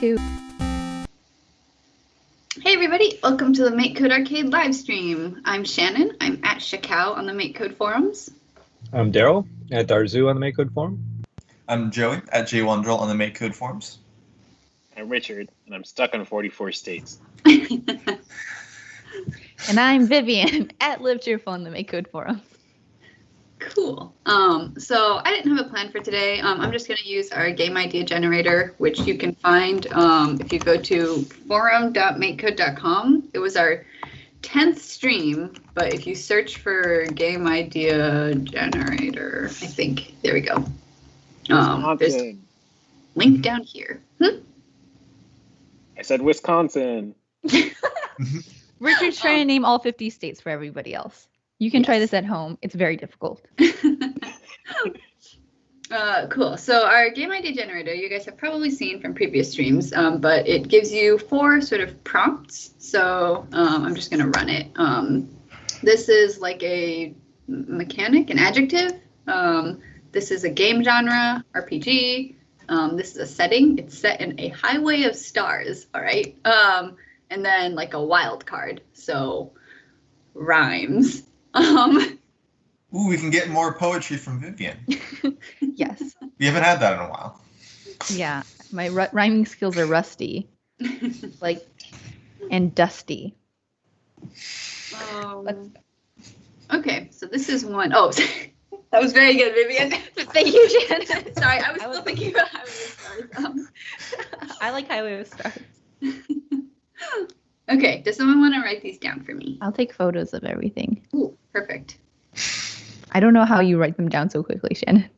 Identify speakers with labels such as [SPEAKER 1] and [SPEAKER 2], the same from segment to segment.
[SPEAKER 1] 2.
[SPEAKER 2] Hey everybody, welcome to the MakeCode Arcade live stream. I'm Shannon. I'm at Shakao on the MakeCode forums.
[SPEAKER 3] I'm Daryl at Darzu on the MakeCode forum.
[SPEAKER 4] I'm Joey at JWondrel on the MakeCode forums.
[SPEAKER 5] I'm Richard, and I'm stuck in 44 states.
[SPEAKER 1] And I'm Vivian at Live Cheerful on the MakeCode forum.
[SPEAKER 2] Cool. So I didn't have a plan for today. I'm just going to use our game idea generator, which you can find if you go to forum.makecode.com. It was our 10th stream, but if you search for game idea generator, I think, there we go. There's a link down here.
[SPEAKER 5] I said Wisconsin.
[SPEAKER 1] Richard's trying to name all 50 states for everybody else. You can try this at home. It's very difficult.
[SPEAKER 2] Cool. So our game idea generator, you guys have probably seen from previous streams, but it gives you 4 sort of prompts. So I'm just going to run it. This is like a mechanic, an adjective. This is a game genre, RPG. This is a setting. It's set in a highway of stars. All right. And then like a wild card. So rhymes.
[SPEAKER 4] Ooh, we can get more poetry from Vivian.
[SPEAKER 1] Yes.
[SPEAKER 4] We haven't had that in a while.
[SPEAKER 1] Yeah, my rhyming skills are rusty, and dusty.
[SPEAKER 2] Okay, so this is one. Oh, that was very good, Vivian.
[SPEAKER 1] Thank you, Shannon.
[SPEAKER 2] Sorry, I was still thinking about Highway of Stars.
[SPEAKER 1] I like Highway of Stars.
[SPEAKER 2] Okay, does someone want to write these down for me?
[SPEAKER 1] I'll take photos of everything.
[SPEAKER 2] Ooh, perfect.
[SPEAKER 1] I don't know how you write them down so quickly, Shannon.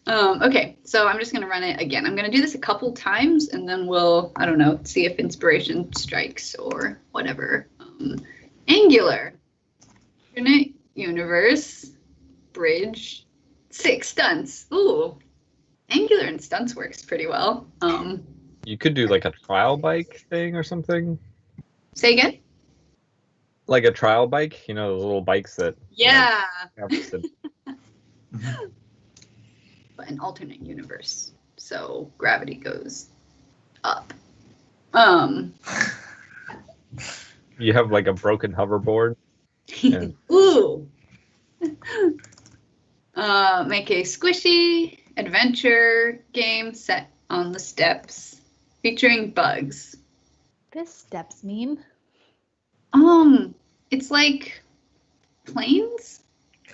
[SPEAKER 2] Okay, so I'm just going to run it again. I'm going to do this a couple times, and then we'll, I don't know, see if inspiration strikes or whatever. Angular. Alternate universe. Bridge. 6 stunts. Ooh. Angular and stunts works pretty well.
[SPEAKER 3] You could do like a trial bike thing or something.
[SPEAKER 2] Say again?
[SPEAKER 3] Like a trial bike, you know, those little bikes that.
[SPEAKER 2] Yeah.
[SPEAKER 3] Mm-hmm.
[SPEAKER 2] But an alternate universe, so gravity goes up.
[SPEAKER 3] You have like a broken hoverboard. And...
[SPEAKER 2] Ooh. Make a squishy adventure game set on the steps, featuring bugs.
[SPEAKER 1] What does steps mean?
[SPEAKER 2] It's like planes.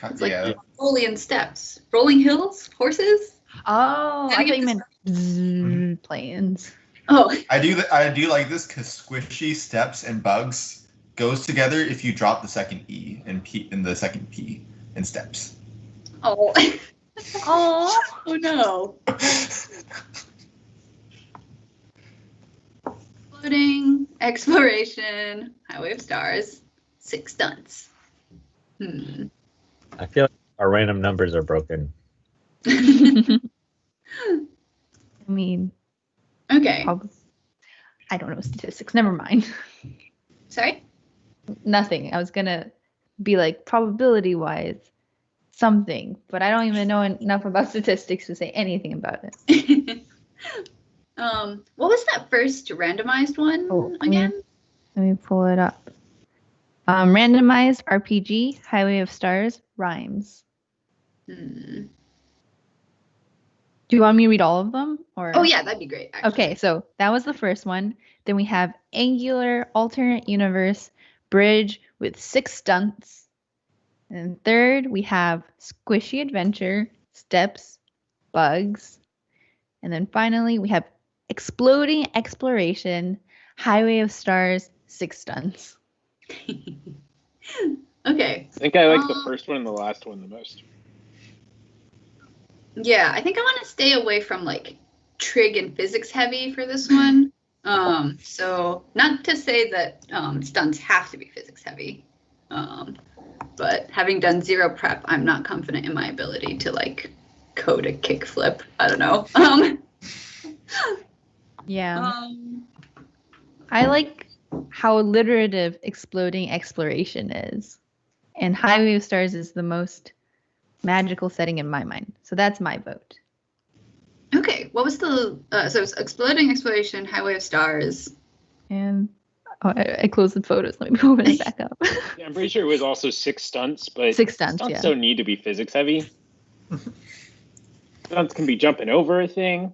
[SPEAKER 2] It's like
[SPEAKER 4] Yeah.
[SPEAKER 2] Mongolian steps, rolling hills, horses.
[SPEAKER 1] Oh, I thought you meant planes.
[SPEAKER 2] Oh,
[SPEAKER 4] I do like this because squishy steps and bugs goes together if you drop the second E in the second P in steps.
[SPEAKER 2] oh, oh no! Floating, exploration, Highway of Stars, 6 stunts.
[SPEAKER 3] I feel like our random numbers are broken.
[SPEAKER 1] I mean,
[SPEAKER 2] Okay.
[SPEAKER 1] I don't know statistics. Never mind.
[SPEAKER 2] Sorry?
[SPEAKER 1] Nothing. I was going to be like probability-wise something, but I don't even know enough about statistics to say anything about it.
[SPEAKER 2] What was that first randomized one again?
[SPEAKER 1] Let me pull it up. Randomized RPG, Highway of Stars, rhymes. Do you want me to read all of them? Or?
[SPEAKER 2] Oh yeah, that'd be great. Actually.
[SPEAKER 1] Okay, so that was the first one. Then we have Angular, Alternate Universe, Bridge with 6 stunts. And third, we have Squishy Adventure, Steps, Bugs. And then finally, we have Exploding Exploration, Highway of Stars, 6 stunts.
[SPEAKER 2] Okay.
[SPEAKER 5] I think I like the first one and the last one the most.
[SPEAKER 2] Yeah, I think I want to stay away from like trig and physics heavy for this one. So not to say that stunts have to be physics heavy, but having done 0 prep, I'm not confident in my ability to like code a kickflip. I don't know.
[SPEAKER 1] Yeah. I like how alliterative Exploding Exploration is. And Highway of Stars is the most magical setting in my mind. So that's my vote.
[SPEAKER 2] Okay, what was the, so it's Exploding Exploration, Highway of Stars.
[SPEAKER 1] And I closed the photos. Let me open it back up.
[SPEAKER 5] Yeah, I'm pretty sure it was also 6 stunts, but
[SPEAKER 1] 6 stunts, yeah.
[SPEAKER 5] don't need to be physics heavy. Stunts can be jumping over a thing.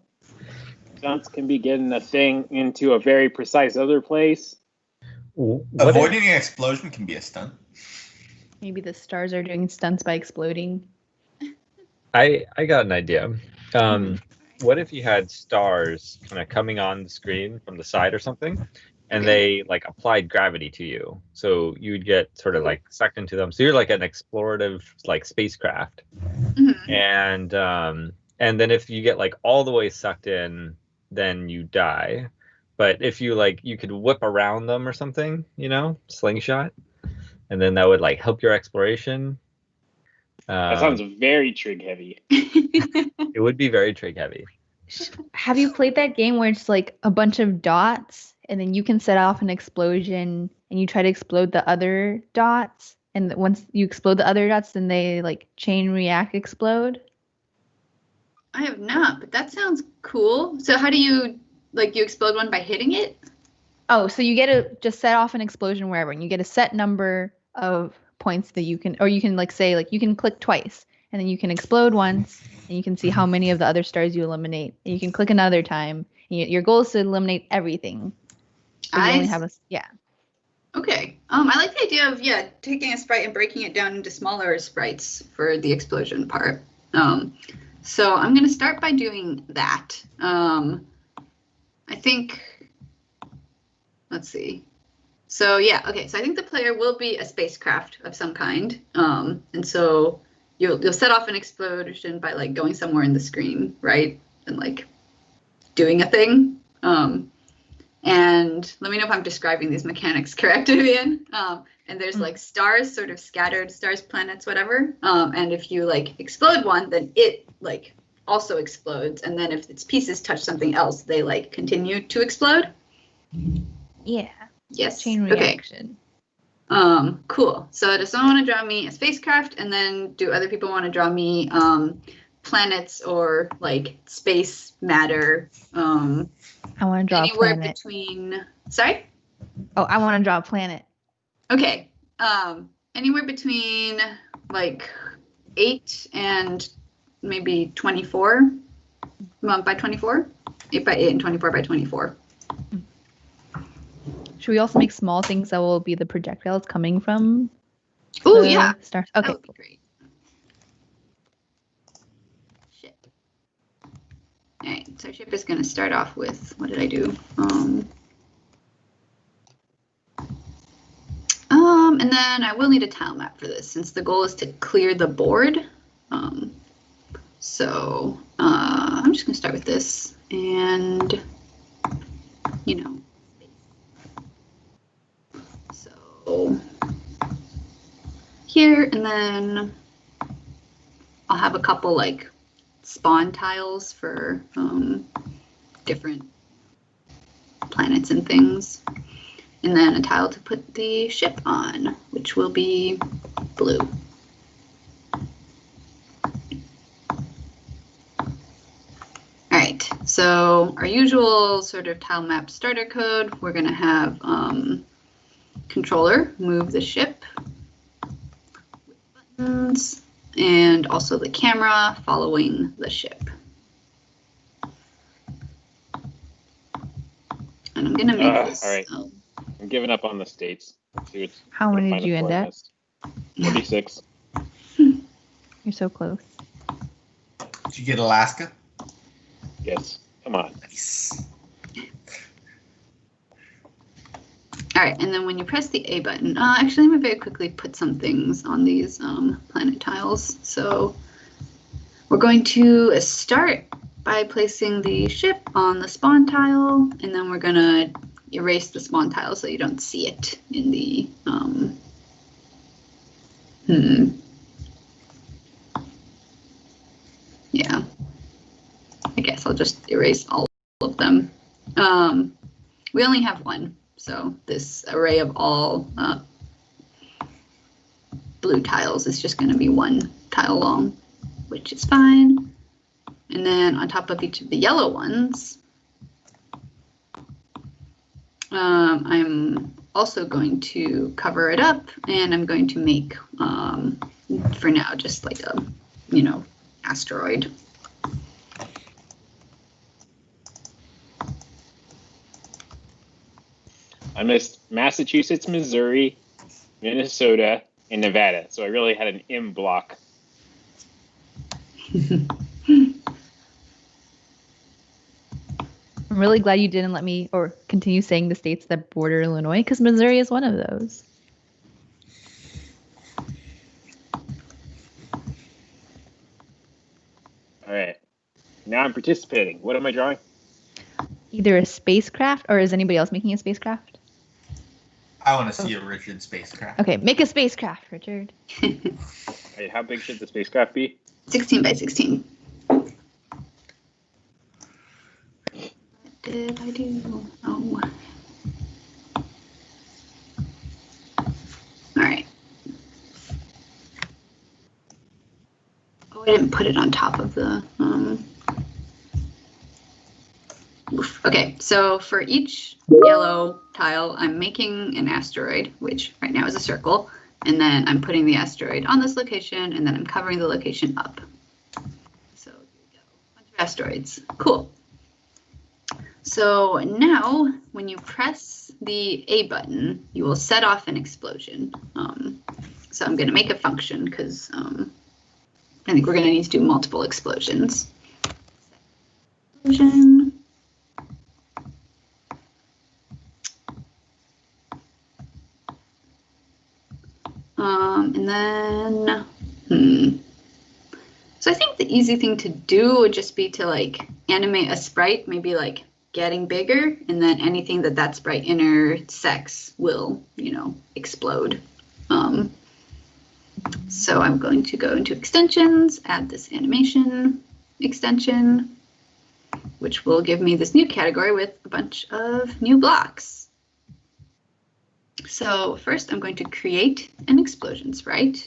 [SPEAKER 5] Stunts can be getting a thing into a very precise other place.
[SPEAKER 4] Avoiding an explosion can be a stunt.
[SPEAKER 1] Maybe the stars are doing stunts by exploding.
[SPEAKER 3] I got an idea. What if you had stars kind of coming on the screen from the side or something, and they like applied gravity to you, so you'd get sort of like sucked into them. So you're like an explorative like spacecraft, and then if you get like all the way sucked in, then you die. But if you like, you could whip around them or something, you know, slingshot, and then that would like help your exploration.
[SPEAKER 5] That sounds very trig heavy.
[SPEAKER 3] It would be very trig heavy.
[SPEAKER 1] Have you played that game where it's like a bunch of dots and then you can set off an explosion and you try to explode the other dots, and once you explode the other dots, then they like chain react explode?
[SPEAKER 2] I have not, but that sounds cool. So how do you, like, you explode one by hitting it?
[SPEAKER 1] Oh, so you get to just set off an explosion wherever, and you get a set number of points that you can, or you can like say like you can click twice, and then you can explode once, and you can see how many of the other stars you eliminate. And you can click another time. And your goal is to eliminate everything. Yeah.
[SPEAKER 2] Okay. I like the idea of taking a sprite and breaking it down into smaller sprites for the explosion part. So I'm gonna start by doing that. I think. Let's see. So okay. So I think the player will be a spacecraft of some kind, and so you'll set off an explosion by like going somewhere in the screen, right, and like doing a thing. And let me know if I'm describing these mechanics correct, Vivian. And there's like stars, sort of scattered stars, planets, whatever. And if you like explode one, then it like also explodes. And then if its pieces touch something else, they like continue to explode.
[SPEAKER 1] Yeah.
[SPEAKER 2] Yes.
[SPEAKER 1] Chain reaction.
[SPEAKER 2] Okay. Cool. So does someone want to draw me a spacecraft, and then do other people want to draw me planets or like space matter?
[SPEAKER 1] I want to draw
[SPEAKER 2] anywhere
[SPEAKER 1] a planet.
[SPEAKER 2] Between. Sorry.
[SPEAKER 1] Oh, I want to draw a planet.
[SPEAKER 2] Okay. Anywhere between like 8 and maybe 24 by 24. 8 by 8 and 24 by 24.
[SPEAKER 1] Should we also make small things that will be the projectiles coming from?
[SPEAKER 2] Oh yeah.
[SPEAKER 1] Stars. Okay.
[SPEAKER 2] That would be great. Ship. All right. So ship is going to start off with, what did I do? And then I will need a tile map for this, since the goal is to clear the board. So I'm just going to start with this, and you know. So here, and then I'll have a couple like spawn tiles for different planets and things. And then a tile to put the ship on, which will be blue. All right, so our usual sort of tile map starter code, we're gonna have controller move the ship, buttons, and also the camera following the ship. And I'm gonna make this.
[SPEAKER 5] All right. I'm giving up on the states.
[SPEAKER 1] How many did you end at?
[SPEAKER 5] 46.
[SPEAKER 1] You're so close.
[SPEAKER 4] Did you get Alaska?
[SPEAKER 5] Yes. Come on.
[SPEAKER 4] Nice.
[SPEAKER 2] All right, and then when you press the A button, actually, let me very quickly put some things on these planet tiles. So we're going to start by placing the ship on the spawn tile, and then we're going to erase the spawn tile so you don't see it in the yeah, I guess I'll just erase all of them. We only have one, so this array of all blue tiles is just going to be one tile long, which is fine. And then on top of each of the yellow ones, I'm also going to cover it up, and I'm going to make, for now, just like a, asteroid.
[SPEAKER 5] I missed Massachusetts, Missouri, Minnesota, and Nevada. So I really had an M block.
[SPEAKER 1] I'm really glad you didn't let me or continue saying the states that border Illinois, because Missouri is one of those.
[SPEAKER 5] All right. Now I'm participating. What am I drawing?
[SPEAKER 1] Either a spacecraft, or is anybody else making a spacecraft?
[SPEAKER 4] I want to see a Richard spacecraft.
[SPEAKER 1] Okay, make a spacecraft, Richard.
[SPEAKER 5] Hey, how big should the spacecraft be?
[SPEAKER 2] 16 by 16. What did I do? Oh. All right. Oh, I didn't put it on top of the. Okay, so for each yellow tile, I'm making an asteroid, which right now is a circle, and then I'm putting the asteroid on this location, and then I'm covering the location up. So here we go, a bunch of asteroids. Cool. So now, when you press the A button, you will set off an explosion. So I'm going to make a function because I think we're going to need to do multiple explosions. Explosion. And then, So I think the easy thing to do would just be to like animate a sprite, maybe like getting bigger, and then anything that sprite intersects will, explode. So I'm going to go into extensions, add this animation extension, which will give me this new category with a bunch of new blocks. So first I'm going to create an explosion sprite.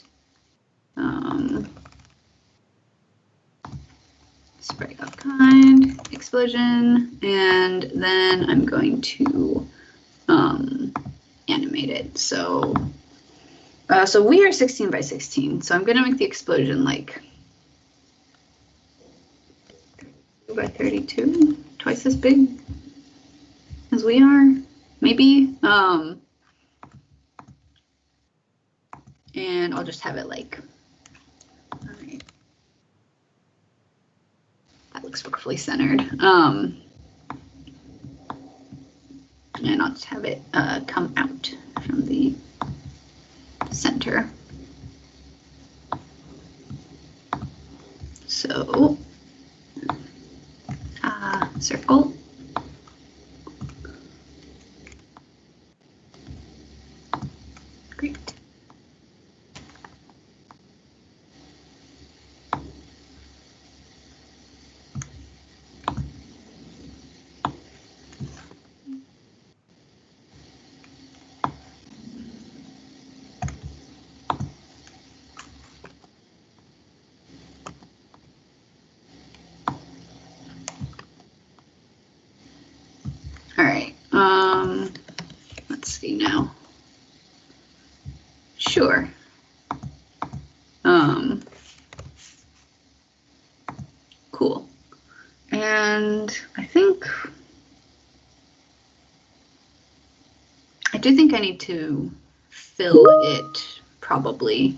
[SPEAKER 2] Sprite of kind, explosion, and then I'm going to animate it. So we are 16 by 16, so I'm going to make the explosion like 2 by 32, twice as big as we are, maybe. And I'll just have it like, all right. That looks roughly centered. And I'll just have it come out from the center. So, circle. Great. All right, let's see now. Sure. Cool. And I do think I need to fill it probably.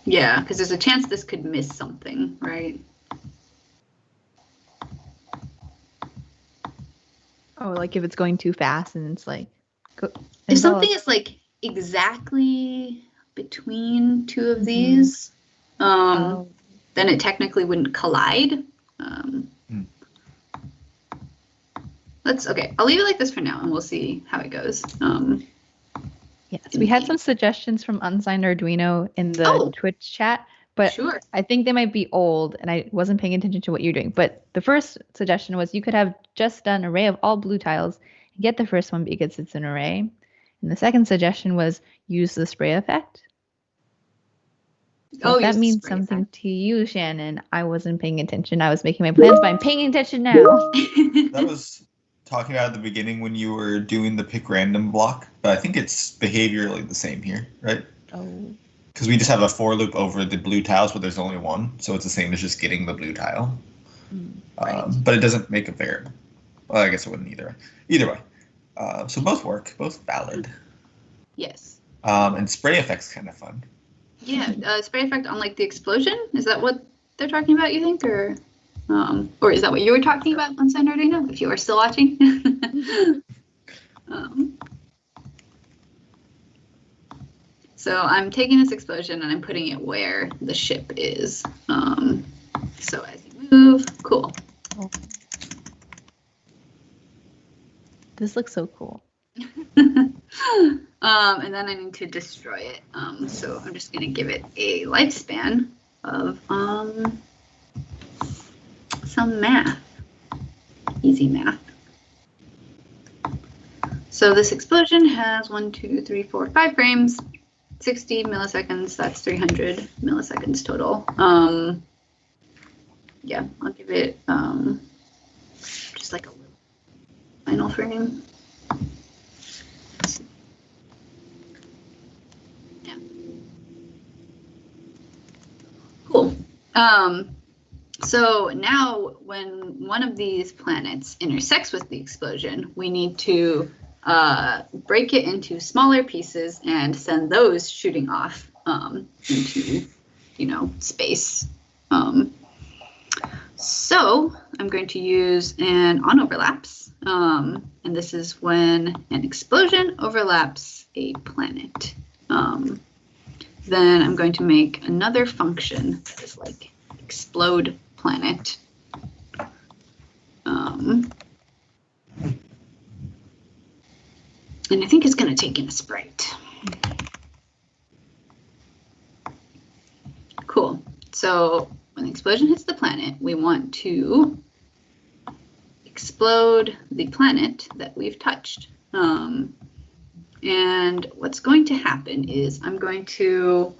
[SPEAKER 2] Yeah, because there's a chance this could miss something, right?
[SPEAKER 1] Oh, like if it's going too fast and it's like...
[SPEAKER 2] If something is like exactly between two of these, then it technically wouldn't collide. Okay, I'll leave it like this for now and we'll see how it goes.
[SPEAKER 1] Yes, we had some suggestions from Unsigned Arduino in the Twitch chat, but
[SPEAKER 2] sure.
[SPEAKER 1] I think they might be old and I wasn't paying attention to what you're doing. But the first suggestion was you could have just done array of all blue tiles and get the first one because it's an array. And the second suggestion was use the spray effect. Well, that
[SPEAKER 2] use the
[SPEAKER 1] means
[SPEAKER 2] spray
[SPEAKER 1] something
[SPEAKER 2] effect.
[SPEAKER 1] to you, Shannon. I wasn't paying attention. I was making my plans, but I'm paying attention now.
[SPEAKER 4] That was talking about at the beginning when you were doing the pick random block, but I think it's behaviorally the same here, right?
[SPEAKER 1] Oh.
[SPEAKER 4] Because we just have a for loop over the blue tiles, but there's only one, so it's the same as just getting the blue tile.
[SPEAKER 1] Right.
[SPEAKER 4] But it doesn't make a variable. Well, I guess it wouldn't either. Either way. So both work, both valid.
[SPEAKER 2] Yes.
[SPEAKER 4] And spray effect's kind of fun.
[SPEAKER 2] Yeah, spray effect on like the explosion. Is that what they're talking about? You think, or is that what you were talking about on San Bernardino? If you are still watching. So I'm taking this explosion and I'm putting it where the ship is. So as you move, cool.
[SPEAKER 1] This looks so cool.
[SPEAKER 2] And then I need to destroy it. So I'm just gonna give it a lifespan of some math. Easy math. So this explosion has 1, 2, 3, 4, 5 frames, 60 milliseconds. That's 300 milliseconds total. Yeah, I'll give it just like a little final frame. Yeah. Cool. So now when one of these planets intersects with the explosion, we need to break it into smaller pieces and send those shooting off into, space. So I'm going to use an on-overlaps, and this is when an explosion overlaps a planet. Then I'm going to make another function that is like explode planet. And I think it's going to take in a sprite. Cool. So when the explosion hits the planet, we want to explode the planet that we've touched. And what's going to happen is I'm going to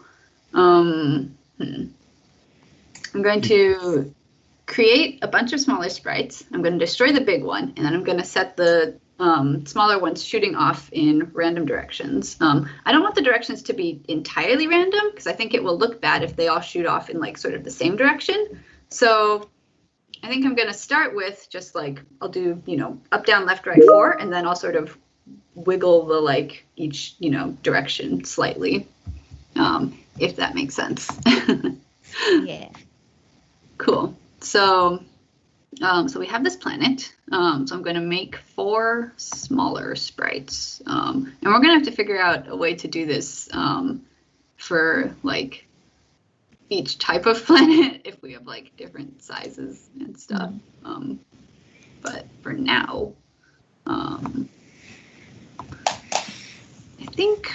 [SPEAKER 2] create a bunch of smaller sprites. I'm going to destroy the big one, and then I'm going to set the smaller ones shooting off in random directions. I don't want the directions to be entirely random because I think it will look bad if they all shoot off in like sort of the same direction. So I think I'm going to start with just like, I'll do, up, down, left, right, 4, and then I'll sort of wiggle the like each, direction slightly, if that makes sense.
[SPEAKER 1] Yeah.
[SPEAKER 2] Cool. So we have this planet. So I'm going to make 4 smaller sprites. And we're going to have to figure out a way to do this for like each type of planet if we have like different sizes and stuff. But for now, I think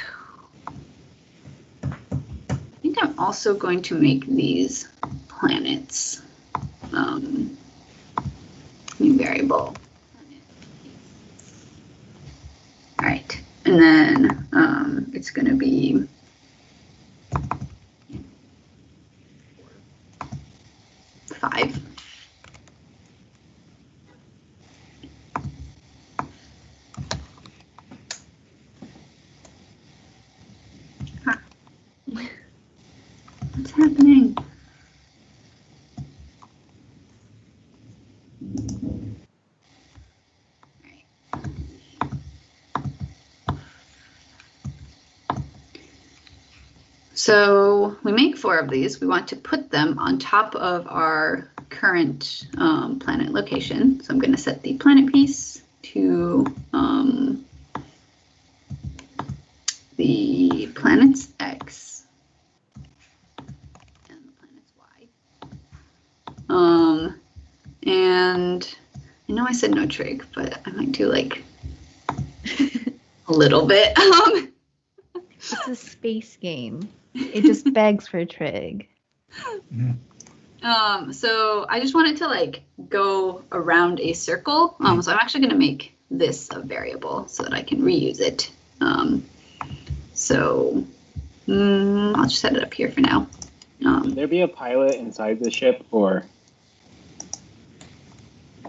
[SPEAKER 2] I'm also going to make these planets new variable. All right, and then it's going to be 5. What's happening? So we make 4 of these. We want to put them on top of our current planet location. So I'm going to set the planet piece to the planet's X and the planet's Y. And I know I said no trig, but I might do like a little bit.
[SPEAKER 1] It's a space game. It just begs for trig.
[SPEAKER 2] So I just wanted to like go around a circle. So I'm actually going to make this a variable so that I can reuse it. So I'll just set it up here for now.
[SPEAKER 5] Would there be a pilot inside the ship, or?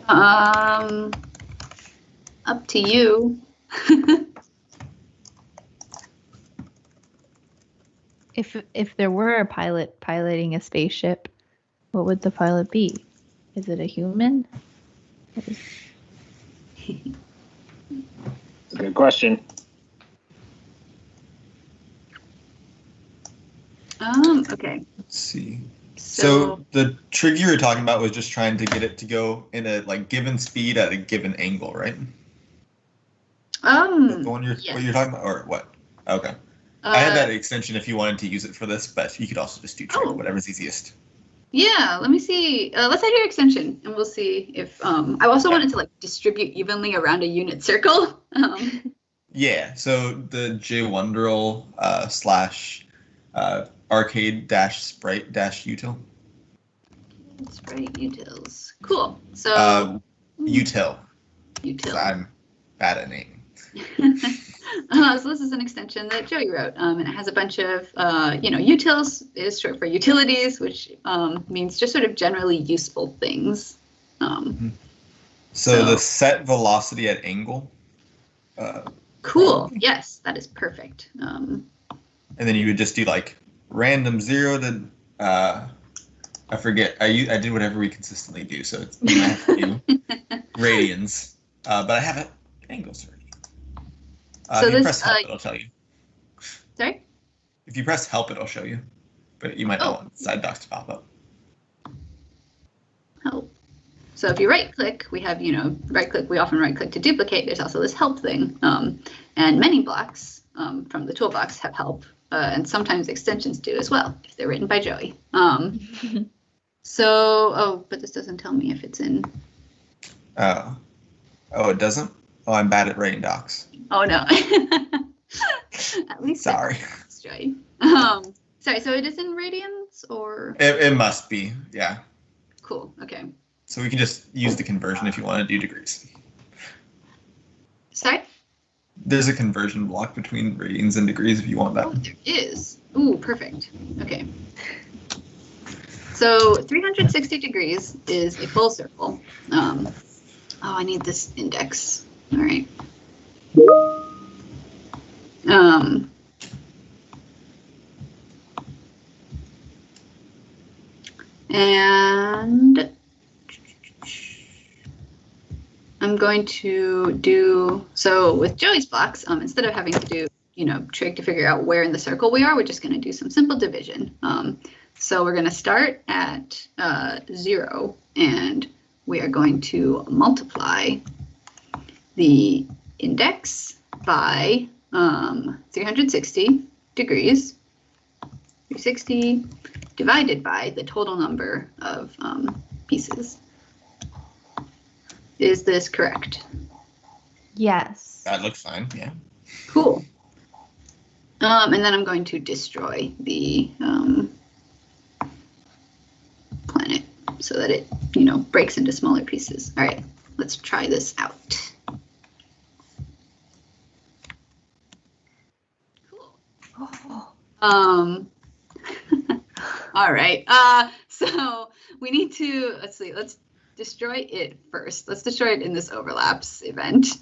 [SPEAKER 2] Up to you.
[SPEAKER 1] If there were a pilot piloting a spaceship, what would the pilot be? Is it a human?
[SPEAKER 5] That's a good question.
[SPEAKER 2] Okay.
[SPEAKER 4] Let's see. So the trick you were talking about was just trying to get it to go in a like given speed at a given angle, right? The one
[SPEAKER 2] yes.
[SPEAKER 4] what you're talking about, or what? Okay. I had that extension if you wanted to use it for this, but you could also just do trick, whatever's easiest.
[SPEAKER 2] Yeah, let me see. Let's add your extension, and we'll see if. I also wanted to like distribute evenly around a unit circle.
[SPEAKER 4] Yeah. So the JWonderl / arcade -sprite -util.
[SPEAKER 2] Sprite utils. Cool. So.
[SPEAKER 4] Util.
[SPEAKER 2] Util.
[SPEAKER 4] I'm bad at naming.
[SPEAKER 2] So this is an extension that Joey wrote, and it has a bunch of, utils is short for utilities, which means just sort of generally useful things.
[SPEAKER 4] So the set velocity at angle.
[SPEAKER 2] Cool. Yes, that is perfect.
[SPEAKER 4] And then you would just do like random 0 to, I forget. I did whatever we consistently do, so it's you have to do radians, but I have it angles already.
[SPEAKER 2] So
[SPEAKER 4] if you
[SPEAKER 2] this,
[SPEAKER 4] press help, it'll tell you.
[SPEAKER 2] Sorry?
[SPEAKER 4] If you press help, it'll show you, but you might not want side docs to pop up.
[SPEAKER 2] Help. So if you right click, we have, right click, we often right click to duplicate. There's also this help thing. And many blocks from the toolbox have help. And sometimes extensions do as well, if they're written by Joey. But this doesn't tell me if it's in.
[SPEAKER 4] It doesn't? Oh, I'm bad at writing docs.
[SPEAKER 2] Oh, no. At least
[SPEAKER 4] sorry.
[SPEAKER 2] It's Joey. Sorry, so it is in radians or?
[SPEAKER 4] It must be, yeah.
[SPEAKER 2] Cool, okay.
[SPEAKER 4] So we can just use the conversion if you want to do degrees.
[SPEAKER 2] Sorry?
[SPEAKER 4] There's a conversion block between radians and degrees if you want that.
[SPEAKER 2] Oh, there is. Ooh, perfect. Okay. So 360 degrees is a full circle. I need this index. All right. And I'm going to do, so with Joey's blocks, instead of having to do, trig to figure out where in the circle we are, we're just going to do some simple division. So we're going to start at 0, and we are going to multiply the index by 360 degrees, 360 divided by the total number of pieces. Is this correct?
[SPEAKER 1] Yes.
[SPEAKER 4] That looks fine, yeah.
[SPEAKER 2] Cool. And then I'm going to destroy the planet so that it, breaks into smaller pieces. All right, let's try this out. Cool. All right. So we need to, let's destroy it first. Let's destroy it in this overlaps event.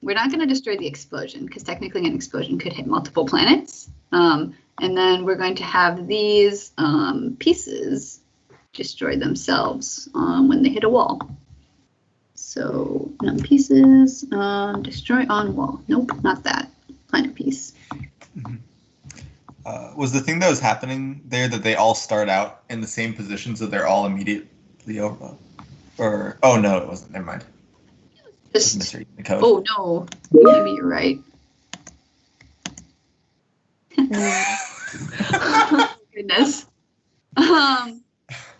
[SPEAKER 2] We're not going to destroy the explosion because technically an explosion could hit multiple planets. And then we're going to have these pieces destroy themselves when they hit a wall. So num pieces, destroy on wall. Nope, not that. Planet piece.
[SPEAKER 4] Was the thing that was happening there that they all start out in the same position so they're all immediately over? Or, oh no, it wasn't. Never mind.
[SPEAKER 2] Just,
[SPEAKER 4] the code.
[SPEAKER 2] Oh no, maybe you're right. Oh, goodness. I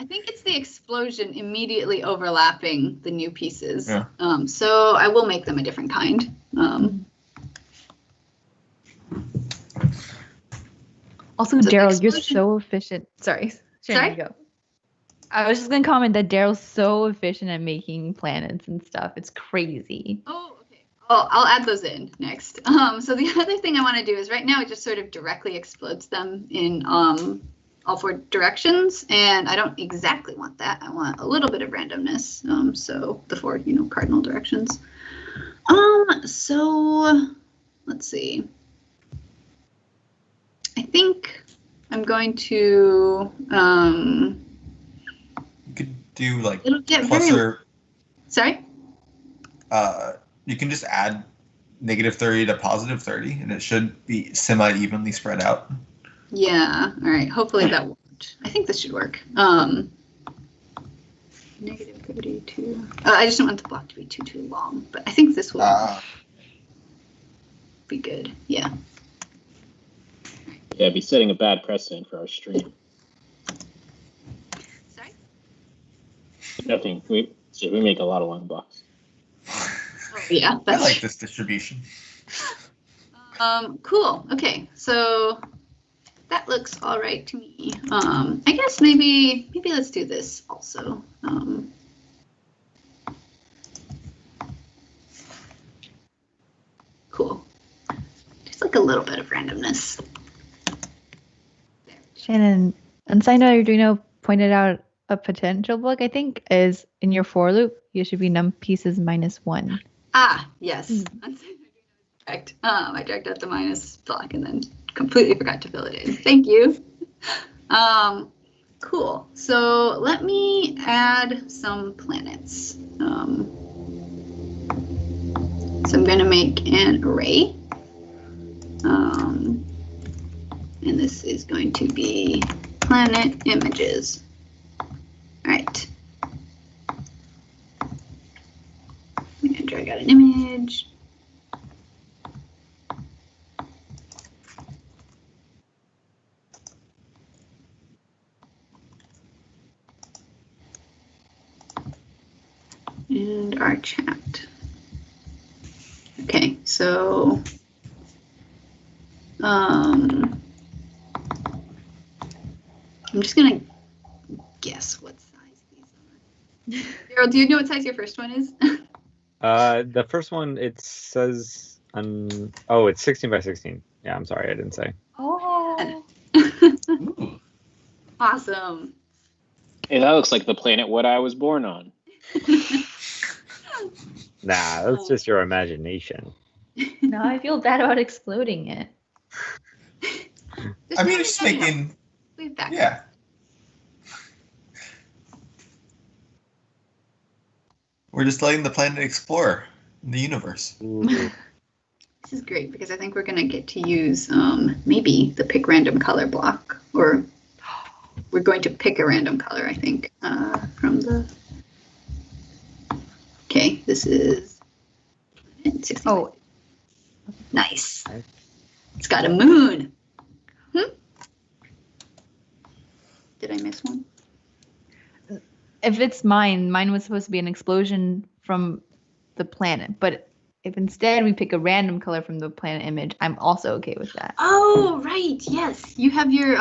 [SPEAKER 2] think it's the explosion immediately overlapping the new pieces.
[SPEAKER 4] Yeah.
[SPEAKER 2] So I will make them a different kind.
[SPEAKER 1] Also,
[SPEAKER 2] So the
[SPEAKER 1] Daryl, you're
[SPEAKER 2] explosion-
[SPEAKER 1] so efficient. Sorry.
[SPEAKER 2] Sorry?
[SPEAKER 1] Go. I was just going to comment that Daryl's so efficient at making planets and stuff. It's crazy.
[SPEAKER 2] Oh, okay. I'll add those in next. So the other thing I want to do is right now it just sort of directly explodes them in all 4 directions, and I don't exactly want that. I want a little bit of randomness. So the 4, cardinal directions. So let's see. I think I'm going to.
[SPEAKER 4] You could do like
[SPEAKER 2] It'll get
[SPEAKER 4] plus
[SPEAKER 2] very.
[SPEAKER 4] or
[SPEAKER 2] Sorry.
[SPEAKER 4] you can just add -30 to +30, and it should be semi-evenly spread out.
[SPEAKER 2] Yeah. All right. Hopefully that won't. I think this should work. -30 to. I just don't want the block to be too long, but I think this will be good. Yeah.
[SPEAKER 5] Yeah, be setting a bad precedent for our stream.
[SPEAKER 2] Sorry.
[SPEAKER 5] Nothing. We make a lot of long blocks.
[SPEAKER 2] Oh, yeah.
[SPEAKER 4] I like this distribution.
[SPEAKER 2] Cool. Okay. So that looks all right to me. I guess maybe let's do this also. Cool. Just like a little bit of randomness.
[SPEAKER 1] Shannon, and side note, Arduino pointed out a potential bug, I think, is in your for loop, you should be num pieces -1.
[SPEAKER 2] Ah, yes. Correct. I dragged out the minus block and then completely forgot to fill it in. Thank you. Cool. So let me add some planets. So I'm going to make an array. And this is going to be planet images. All right. I'm going to drag out an image. And our chat. Okay, so I'm just gonna guess what size these are. Daryl, do you know what size your first one is?
[SPEAKER 3] The first one, it says it's 16 by 16. Yeah, I'm sorry, I didn't say.
[SPEAKER 1] Oh.
[SPEAKER 2] Awesome.
[SPEAKER 5] Hey, that looks like the planet what I was born on.
[SPEAKER 3] Nah, that's just your imagination.
[SPEAKER 1] No, I feel bad about exploding it.
[SPEAKER 4] I mean, it's just making.
[SPEAKER 2] Leave that.
[SPEAKER 4] Yeah. We're just letting the planet explore the universe.
[SPEAKER 3] Ooh.
[SPEAKER 2] This is great because I think we're going to get to use maybe the pick random color block, or we're going to pick a random color, I think, from the. Okay, this is 60.
[SPEAKER 1] Oh,
[SPEAKER 2] Nice. It's got a moon. Did I miss one?
[SPEAKER 1] if it's mine was supposed to be an explosion from the planet, but if instead we pick a random color from the planet image, I'm also okay with that.
[SPEAKER 2] Oh, right. Yes. You have your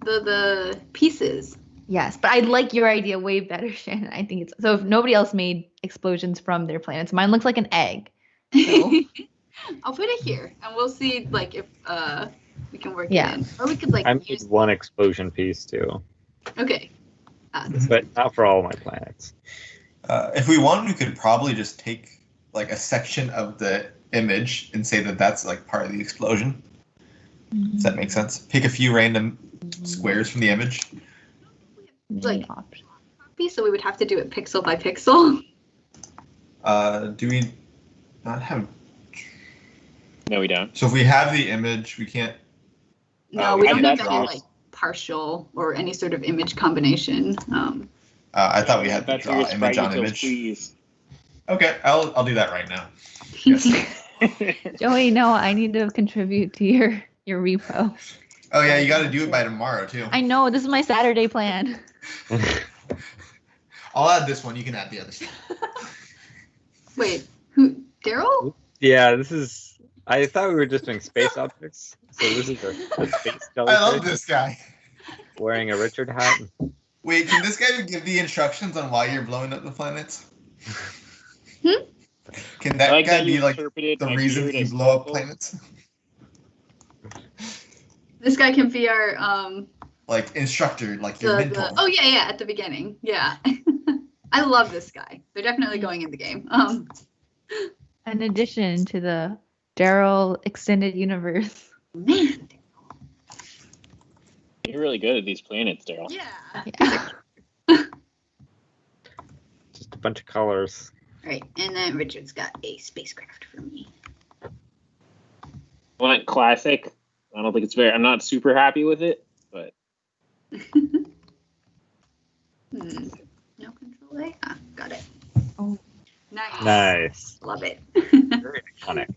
[SPEAKER 2] the pieces.
[SPEAKER 1] Yes, but I like your idea way better, Shannon. I think it's so if nobody else made explosions from their planets, mine looks like an egg. So.
[SPEAKER 2] I'll put it here and we'll see like if we can work it in. Or we could like
[SPEAKER 3] I made one explosion piece too.
[SPEAKER 2] Okay.
[SPEAKER 3] But not for all my planets.
[SPEAKER 4] If we wanted, we could probably just take like a section of the image and say that that's like part of the explosion. Does that make sense? Pick a few random squares from the image.
[SPEAKER 2] Like copy, so we would have to do it pixel by pixel.
[SPEAKER 4] Do we not have?
[SPEAKER 5] No, we don't.
[SPEAKER 4] So if we have the image, we can't.
[SPEAKER 2] No,
[SPEAKER 4] we
[SPEAKER 2] we don't
[SPEAKER 4] can't
[SPEAKER 2] have
[SPEAKER 4] draw.
[SPEAKER 2] any like partial or any sort of image combination.
[SPEAKER 4] I thought we had to
[SPEAKER 5] That's
[SPEAKER 4] draw
[SPEAKER 5] your
[SPEAKER 4] image on
[SPEAKER 5] sprite
[SPEAKER 4] image.
[SPEAKER 5] please.
[SPEAKER 4] Okay, I'll do that right now. Yes.
[SPEAKER 1] Joey, no, I need to contribute to your repo.
[SPEAKER 4] Oh yeah, you got to do it by tomorrow too.
[SPEAKER 1] I know, this is my Saturday plan.
[SPEAKER 4] I'll add this one. You can add the other stuff.
[SPEAKER 2] Wait, who? Daryl?
[SPEAKER 3] Yeah, this is. I thought we were just doing space objects. So this is a space
[SPEAKER 4] I love
[SPEAKER 3] jellyfish
[SPEAKER 4] this guy.
[SPEAKER 3] wearing a Richard hat.
[SPEAKER 4] Wait, can this guy give the instructions on why you're blowing up the planets? Can
[SPEAKER 5] I
[SPEAKER 4] that
[SPEAKER 5] like
[SPEAKER 4] guy
[SPEAKER 5] that
[SPEAKER 4] be
[SPEAKER 5] you
[SPEAKER 4] like
[SPEAKER 5] interpreted
[SPEAKER 4] the
[SPEAKER 5] my
[SPEAKER 4] reason
[SPEAKER 5] beard
[SPEAKER 4] you
[SPEAKER 5] as
[SPEAKER 4] blow up
[SPEAKER 5] vocal.
[SPEAKER 4] planets?
[SPEAKER 2] This guy can be our
[SPEAKER 4] Like instructor, like your mentor.
[SPEAKER 2] oh yeah, at the beginning. Yeah. I love this guy. They're definitely going in the game.
[SPEAKER 1] An addition to the Daryl extended universe.
[SPEAKER 2] Man.
[SPEAKER 5] You're really good at these planets, Daryl.
[SPEAKER 2] Yeah.
[SPEAKER 1] Yeah.
[SPEAKER 3] Just a bunch of colors.
[SPEAKER 2] Right. And then Richard's got a spacecraft for me.
[SPEAKER 5] I want classic. I don't think it's very. I'm not super happy with it, but
[SPEAKER 2] No control A. Ah, got it.
[SPEAKER 1] Oh.
[SPEAKER 2] Nice.
[SPEAKER 3] Nice.
[SPEAKER 2] Love it.
[SPEAKER 3] Very iconic.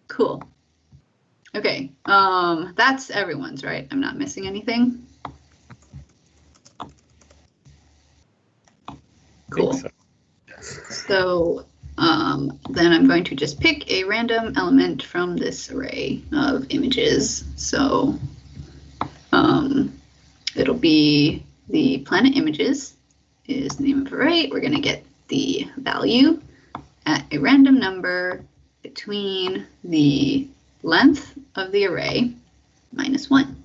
[SPEAKER 2] Cool. Okay. That's everyone's, right? I'm not missing anything. Cool.
[SPEAKER 3] Think so.
[SPEAKER 2] So then I'm going to just pick a random element from this array of images. So it'll be the planet images is the name of array. We're going to get the value at a random number between the length of the array minus 1.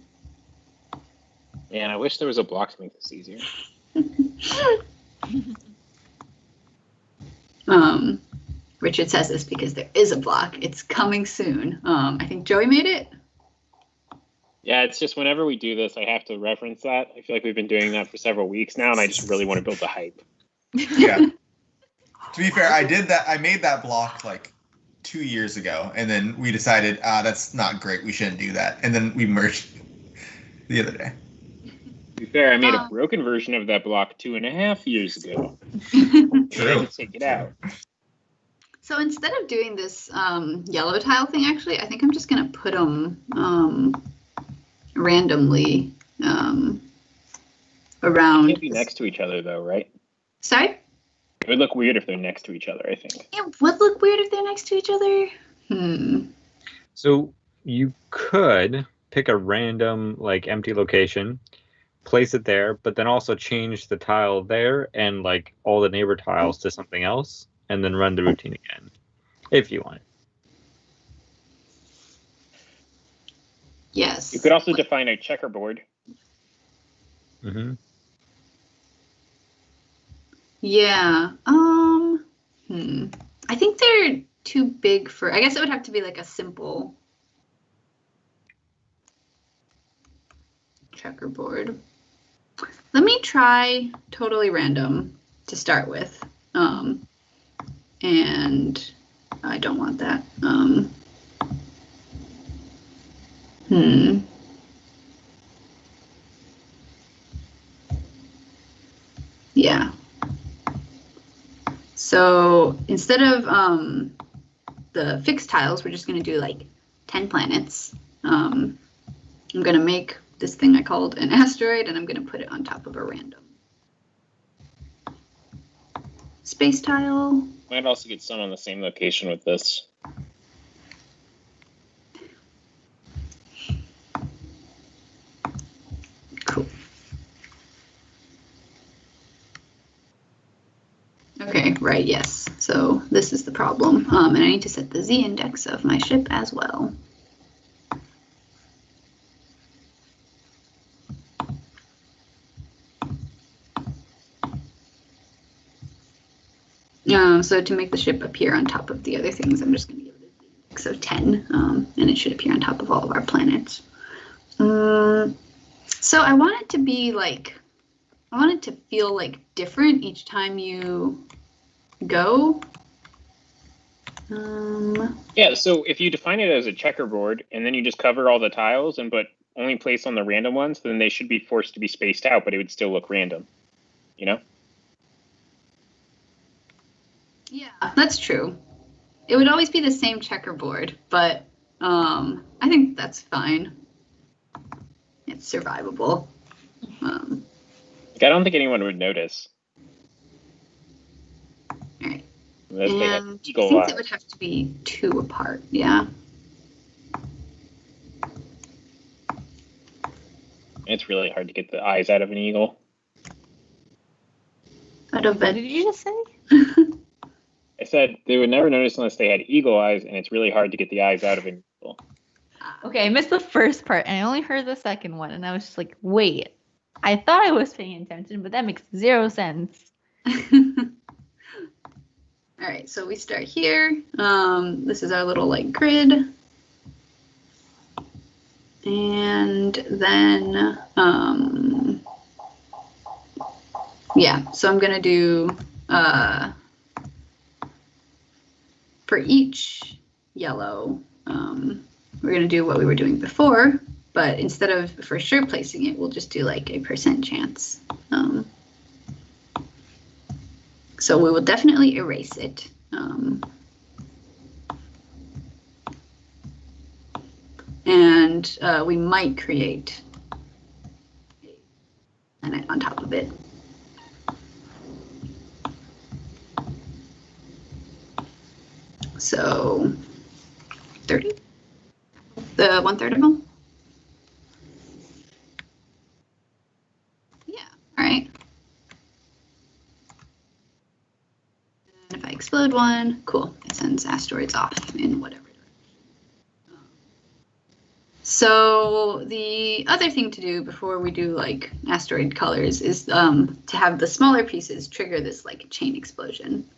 [SPEAKER 5] man, I wish there was a block to make this easier.
[SPEAKER 2] Richard says this because there is a block. It's coming soon. I think Joey made it.
[SPEAKER 5] Yeah, it's just whenever we do this, I have to reference that. I feel like we've been doing that for several weeks now, and I just really want to build the hype.
[SPEAKER 4] Yeah. To be fair, I did that. I made that block like 2 years ago, and then we decided, that's not great. We shouldn't do that. And then we merged the other day.
[SPEAKER 5] To be fair, I made a broken version of that block 2.5 years ago.
[SPEAKER 4] True.
[SPEAKER 5] Take it out.
[SPEAKER 2] So instead of doing this yellow tile thing, actually, I think I'm just going to put them randomly around.
[SPEAKER 5] They can't be next to each other, though, right?
[SPEAKER 2] Sorry?
[SPEAKER 5] It would look weird if they're next to each other, I think.
[SPEAKER 2] It would look weird if they're next to each other.
[SPEAKER 3] So you could pick a random like empty location, place it there, but then also change the tile there and like all the neighbor tiles to something else, and then run the routine again, if you want.
[SPEAKER 2] Yes.
[SPEAKER 5] You could also define a checkerboard.
[SPEAKER 3] Mm-hmm.
[SPEAKER 2] Yeah. I think they're too big for. I guess it would have to be like a simple checkerboard. Let me try totally random to start with. And I don't want that. Yeah. So instead of the fixed tiles, we're just going to do like 10 planets. I'm going to make this thing I called an asteroid, and I'm going to put it on top of a random space tile.
[SPEAKER 5] Might also get some on the same location with this.
[SPEAKER 2] Cool. Okay, right, yes. So this is the problem. And I need to set the z-index of my ship as well. So to make the ship appear on top of the other things, I'm just going to give it a z-index of 10, and it should appear on top of all of our planets. So I want it to be like, I want it to feel like different each time you go.
[SPEAKER 5] Yeah, so if you define it as a checkerboard and then you just cover all the tiles and but only place on the random ones, then they should be forced to be spaced out, but it would still look random, you know?
[SPEAKER 2] Yeah, that's true. It would always be the same checkerboard, but I think that's fine. It's survivable.
[SPEAKER 5] Like, I don't think anyone would notice.
[SPEAKER 2] All right.
[SPEAKER 5] Unless they had
[SPEAKER 2] And I
[SPEAKER 5] eagle
[SPEAKER 2] think
[SPEAKER 5] eyes.
[SPEAKER 2] it would have to be 2 apart, yeah.
[SPEAKER 5] It's really hard to get the eyes out of an eagle.
[SPEAKER 2] Out of
[SPEAKER 1] What
[SPEAKER 2] it.
[SPEAKER 1] did you just say?
[SPEAKER 5] I said they would never notice unless they had eagle eyes, and it's really hard to get the eyes out of an eagle.
[SPEAKER 1] Okay, I missed the first part, and I only heard the second one, and I was just like, wait. I thought I was paying attention, but that makes 0 sense.
[SPEAKER 2] All right, so we start here. This is our little like grid. And then, yeah, so I'm gonna do, for each yellow, we're gonna do what we were doing before, but instead of for sure placing it, we'll just do like a % chance. So we will definitely erase it. And we might create a planet on top of it. So 30? The 1/3 of them? Yeah, all right. And if I explode one, cool, it sends asteroids off in whatever direction. So the other thing to do before we do like asteroid colors is to have the smaller pieces trigger this like chain explosion.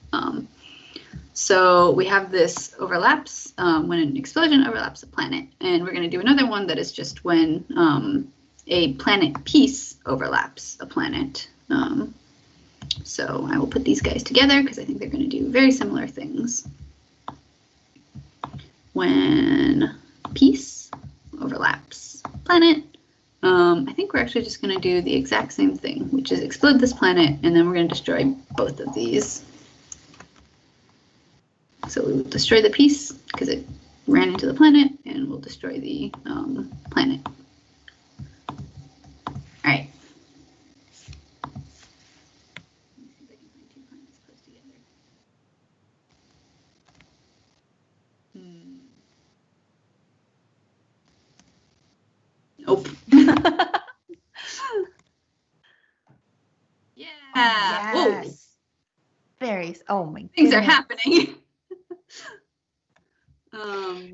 [SPEAKER 2] So we have this overlaps when an explosion overlaps a planet, and we're going to do another one that is just when a planet piece overlaps a planet. So I will put these guys together because I think they're going to do very similar things. When piece overlaps planet, I think we're actually just going to do the exact same thing, which is explode this planet, and then we're going to destroy both of these. So we will destroy the piece because it ran into the planet, and we'll destroy the planet. All right. Nope. Yeah.
[SPEAKER 1] Yes. Very. Oh my.
[SPEAKER 2] Things are
[SPEAKER 1] goodness.
[SPEAKER 2] happening.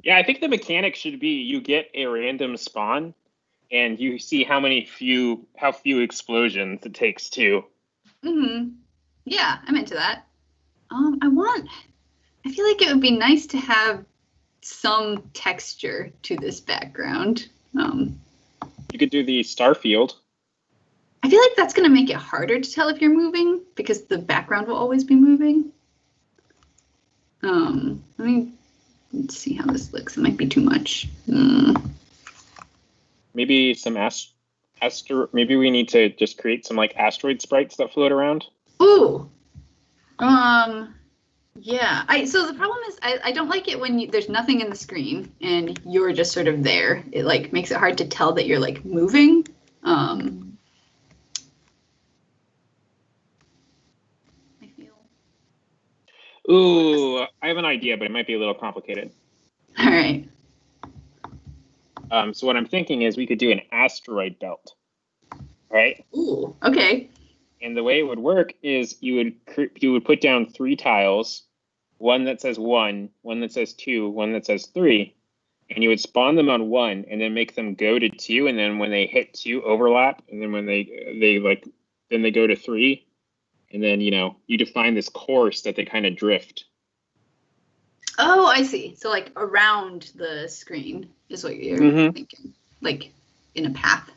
[SPEAKER 5] Yeah, I think the mechanic should be you get a random spawn, and you see how few explosions it takes to.
[SPEAKER 2] Yeah, I'm into that. I feel like it would be nice to have some texture to this background.
[SPEAKER 5] You could do the star field.
[SPEAKER 2] I feel like that's going to make it harder to tell if you're moving because the background will always be moving. Let's see how this looks. It might be too much.
[SPEAKER 5] Maybe some maybe we need to just create some like asteroid sprites that float around.
[SPEAKER 2] Ooh. Yeah. So the problem is I don't like it when there's nothing in the screen and you're just sort of there. It like makes it hard to tell that you're like moving.
[SPEAKER 5] Ooh, I have an idea, but it might be a little complicated.
[SPEAKER 2] All right.
[SPEAKER 5] So what I'm thinking is we could do an asteroid belt, right?
[SPEAKER 2] Ooh, okay.
[SPEAKER 5] And the way it would work is you would put down 3 tiles, one that says 1, one that says 2, one that says 3, and you would spawn them on 1 and then make them go to 2, and then when they hit 2 overlap, and then when they go to 3. And then, you define this course that they kind of drift.
[SPEAKER 2] Oh, I see. So like around the screen is what you're thinking, like in a path.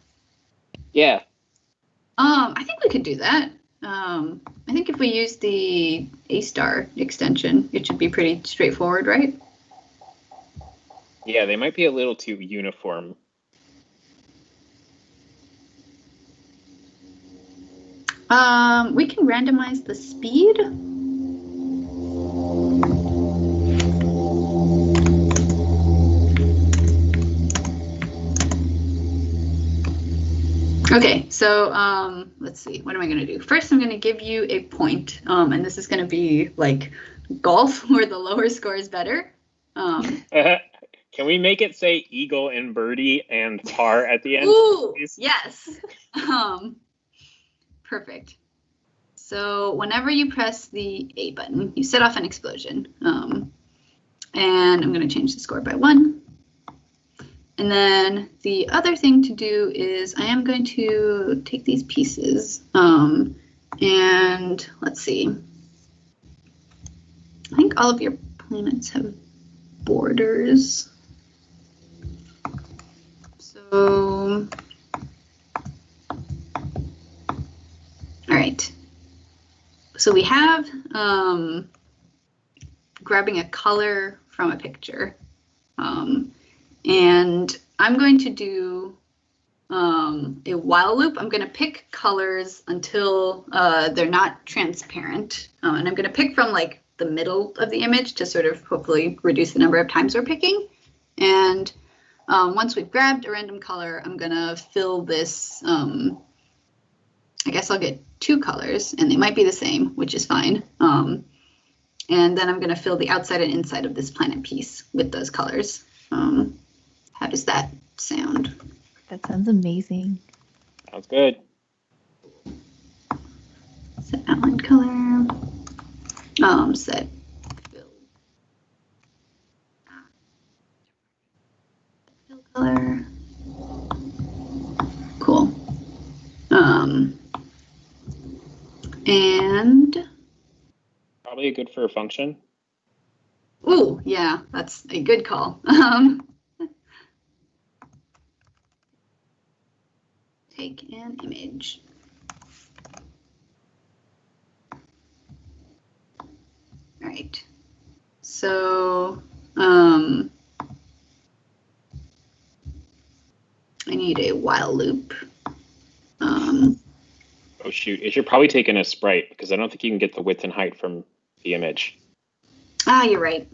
[SPEAKER 5] Yeah.
[SPEAKER 2] I think we could do that. I think if we use the A-star extension, it should be pretty straightforward, right?
[SPEAKER 5] Yeah, they might be a little too uniform.
[SPEAKER 2] We can randomize the speed. Okay, so let's see, what am I going to do? First, I'm going to give you a point, and this is going to be like golf, where the lower score is better.
[SPEAKER 5] Can we make it say eagle and birdie and par at the end?
[SPEAKER 2] Ooh, yes. Perfect. So whenever you press the A button, you set off an explosion. And I'm going to change the score by 1. And then the other thing to do is I am going to take these pieces and let's see. I think all of your planets have borders. So, all right. So we have grabbing a color from a picture. And I'm going to do a while loop. I'm going to pick colors until they're not transparent. And I'm going to pick from like the middle of the image to sort of hopefully reduce the number of times we're picking. And once we've grabbed a random color, I'm going to fill this. I guess I'll get 2 colors and they might be the same, which is fine. And then I'm going to fill the outside and inside of this planet piece with those colors. How does that sound?
[SPEAKER 1] That sounds amazing.
[SPEAKER 5] Sounds good.
[SPEAKER 2] Set outline color. Set fill. Fill color. Cool. And
[SPEAKER 5] Probably good for a function.
[SPEAKER 2] ooh, yeah, that's a good call. Take an image. All right. So I need a while loop.
[SPEAKER 5] Oh shoot, it should probably take in a sprite because I don't think you can get the width and height from the image.
[SPEAKER 2] Ah, you're right.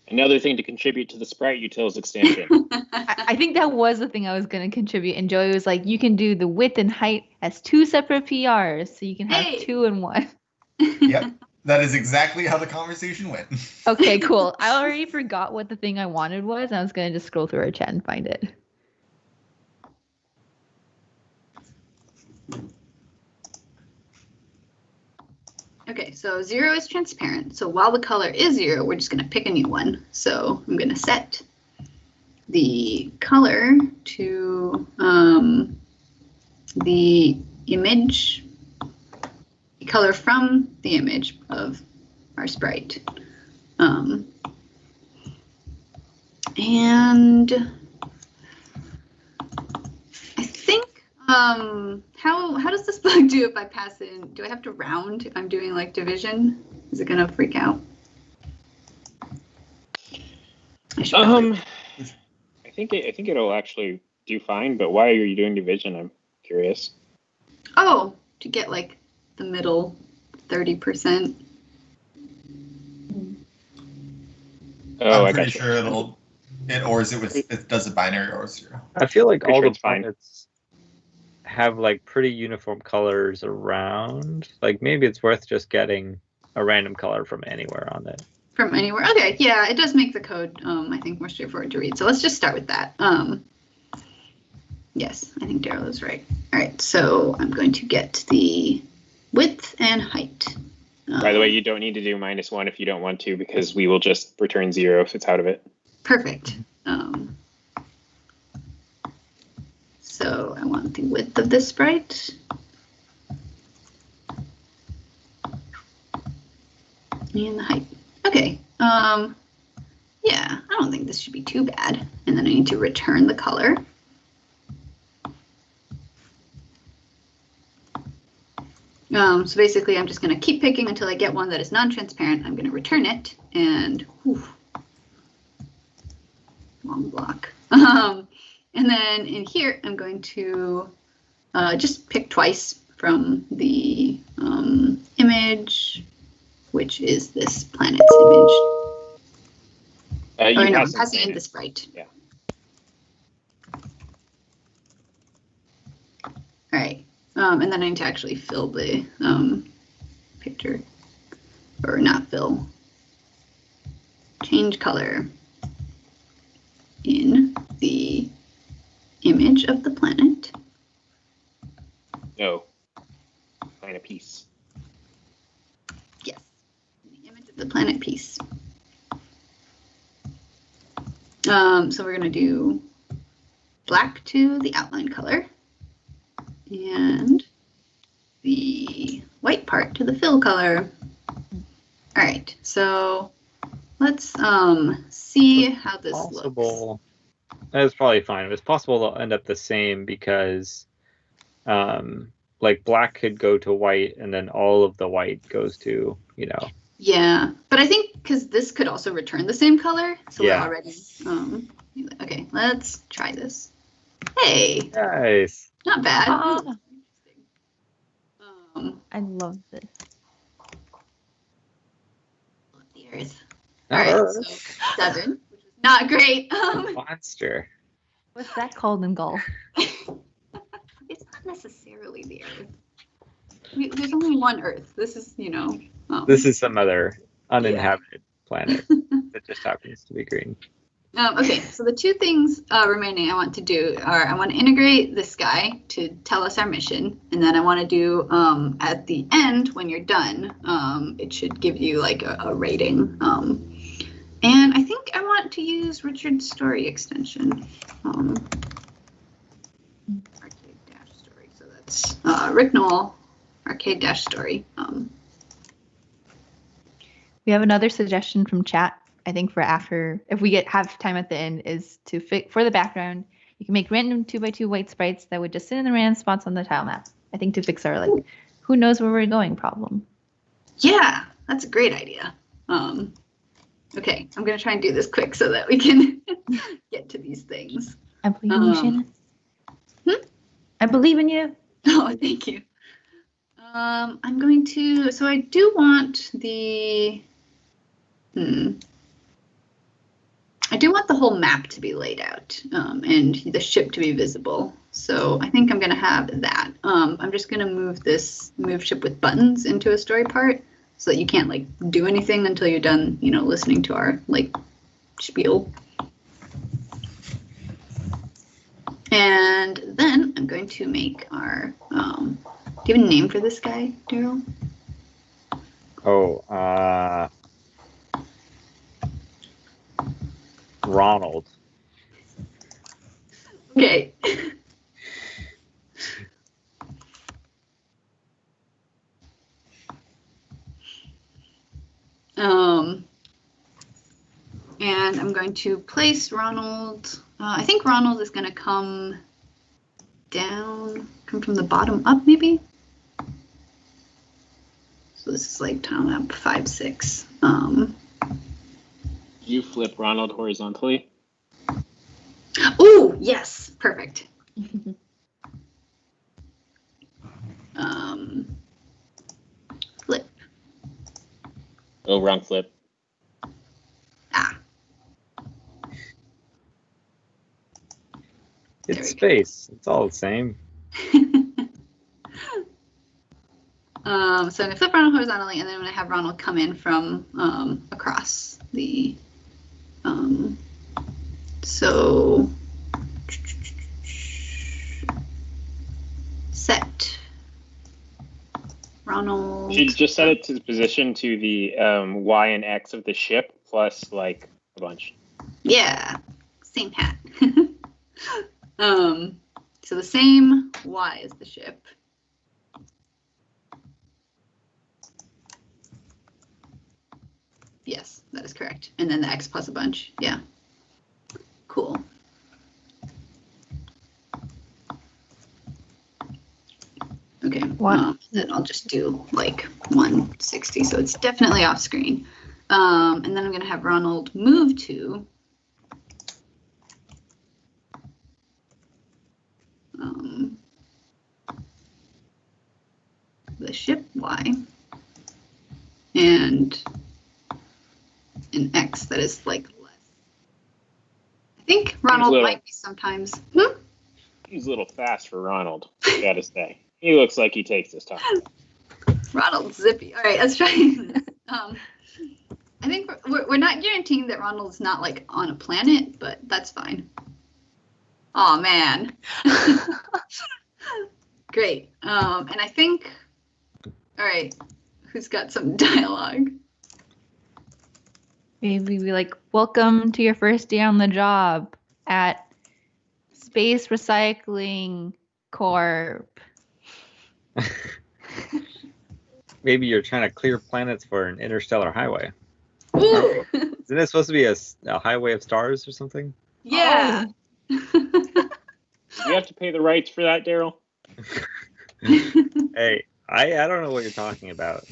[SPEAKER 5] Another thing to contribute to the sprite utils extension.
[SPEAKER 1] I think that was the thing I was going to contribute. And Joey was like, you can do the width and height as 2 separate PRs. So you can have
[SPEAKER 2] Hey.
[SPEAKER 1] 2 in 1.
[SPEAKER 4] Yep. That is exactly how the conversation went.
[SPEAKER 1] Okay, cool. I already forgot what the thing I wanted was. I was going to just scroll through our chat and find it.
[SPEAKER 2] Okay, so 0 is transparent. So while the color is 0, we're just going to pick a new one. So I'm going to set the color to the image, the color from the image of our sprite. And I think, how does this bug do if I pass in? Do I have to round if I'm doing like division? Is it gonna freak out? I should probably-
[SPEAKER 5] I think it'll actually do fine. But why are you doing division? I'm curious.
[SPEAKER 2] Oh, to get like the middle 30%.
[SPEAKER 5] Oh, I
[SPEAKER 4] I'm pretty
[SPEAKER 5] got
[SPEAKER 4] sure it ORs it with, it does a binary or 0.
[SPEAKER 3] I feel like
[SPEAKER 5] Pretty
[SPEAKER 3] all
[SPEAKER 5] sure
[SPEAKER 3] the
[SPEAKER 5] it's fine.
[SPEAKER 3] planets have like pretty uniform colors around. Like maybe it's worth just getting a random color from anywhere on it.
[SPEAKER 2] From anywhere. Okay, yeah, it does make the code, I think, more straightforward to read. So let's just start with that. Yes, I think Daryl is right. All right, so I'm going to get the width and height.
[SPEAKER 5] By the way, you don't need to do -1 if you don't want to, because we will just return 0 if it's out of it.
[SPEAKER 2] Perfect. So I want the width of this sprite. And the height. Okay. Yeah, I don't think this should be too bad. And then I need to return the color. So basically, I'm just going to keep picking until I get one that is non-transparent. I'm going to return it, and whew, long block. And then in here, I'm going to just pick twice from the image, which is this planet's image. Oh, no, I'm passing in the sprite.
[SPEAKER 5] Yeah.
[SPEAKER 2] All right. And then I need to actually fill the picture, or not fill, change color in the image of the planet.
[SPEAKER 5] No. Planet piece.
[SPEAKER 2] So we're going to do black to the outline color and the white part to the fill color. All right, so let's see how this looks.
[SPEAKER 3] That's probably fine. It's possible they'll end up the same because like black could go to white and then all of the white goes to, you know.
[SPEAKER 2] Yeah, but I think because this could also return the same color, so
[SPEAKER 3] Yeah.
[SPEAKER 2] we're already okay, let's try this. Hey,
[SPEAKER 3] Nice.
[SPEAKER 2] not bad.
[SPEAKER 1] Ah.
[SPEAKER 2] Um,
[SPEAKER 1] I love this.
[SPEAKER 2] the earth. All right, so 7, which is not great.
[SPEAKER 3] Monster.
[SPEAKER 1] What's that called in golf?
[SPEAKER 2] It's not necessarily the earth. There's only one Earth. This is, you know.
[SPEAKER 3] This is some other uninhabited planet that just happens to be green.
[SPEAKER 2] Okay, so the 2 things remaining I want to do are I want to integrate this guy to tell us our mission, and then I want to do at the end when you're done, it should give you like a rating. And I think I want to use Richard's story extension. Arcade-story. So that's Rick Knoll, Arcade-story.
[SPEAKER 1] We have another suggestion from chat. I think for after, if we have time at the end, is to for the background, you can make random 2x2 white sprites that would just sit in the random spots on the tile map. I think to fix our like, who knows where we're going problem.
[SPEAKER 2] Yeah, that's a great idea. Okay, I'm gonna try and do this quick so that we can get to these things.
[SPEAKER 1] I believe in you, Shannon. I believe in you.
[SPEAKER 2] Oh, thank you. I'm going to, so I do want the, I do want the whole map to be laid out and the ship to be visible. So I think I'm going to have that. I'm just going to move this move ship with buttons into a story part so that you can't like do anything until you're done, you know, listening to our like spiel. And then I'm going to make our, do you have a name for this guy, Daryl?
[SPEAKER 3] Oh, Ronald.
[SPEAKER 2] Okay. And I'm going to place Ronald. I think Ronald is going to come down, come from the bottom up, maybe. So this is like tile map 5, 6.
[SPEAKER 5] You flip Ronald horizontally.
[SPEAKER 2] Oh, yes, perfect. Flip.
[SPEAKER 5] Oh, wrong flip.
[SPEAKER 2] Ah.
[SPEAKER 3] It's space. It's all the same.
[SPEAKER 2] So I'm gonna flip Ronald horizontally, and then I'm gonna have Ronald come in from across the. So set Ronald.
[SPEAKER 5] You just set it to the position to the Y and X of the ship plus like a bunch.
[SPEAKER 2] Yeah, same hat. So the same Y as the ship. Yes, that is correct. And then the X plus a bunch. Yeah. Cool. Okay. Then I'll just do like 160. So it's definitely off screen. And then I'm going to have Ronald move to the ship Y and an X that is like less. I think Ronald might be sometimes.
[SPEAKER 5] He's a little fast for Ronald, I gotta say. He looks like he takes his time.
[SPEAKER 2] Ronald's zippy. All right, let's try this. I think we're not guaranteeing that Ronald's not like on a planet, but that's fine. Oh man. Great. And I think, all right, who's got some dialogue?
[SPEAKER 1] Maybe be like, welcome to your first day on the job at Space Recycling Corp.
[SPEAKER 3] Maybe you're trying to clear planets for an interstellar highway.
[SPEAKER 2] Ooh.
[SPEAKER 3] Isn't it supposed to be a highway of stars or something?
[SPEAKER 2] Yeah.
[SPEAKER 5] Do you have to pay the rights for that, Daryl?
[SPEAKER 3] Hey, I don't know what you're talking about.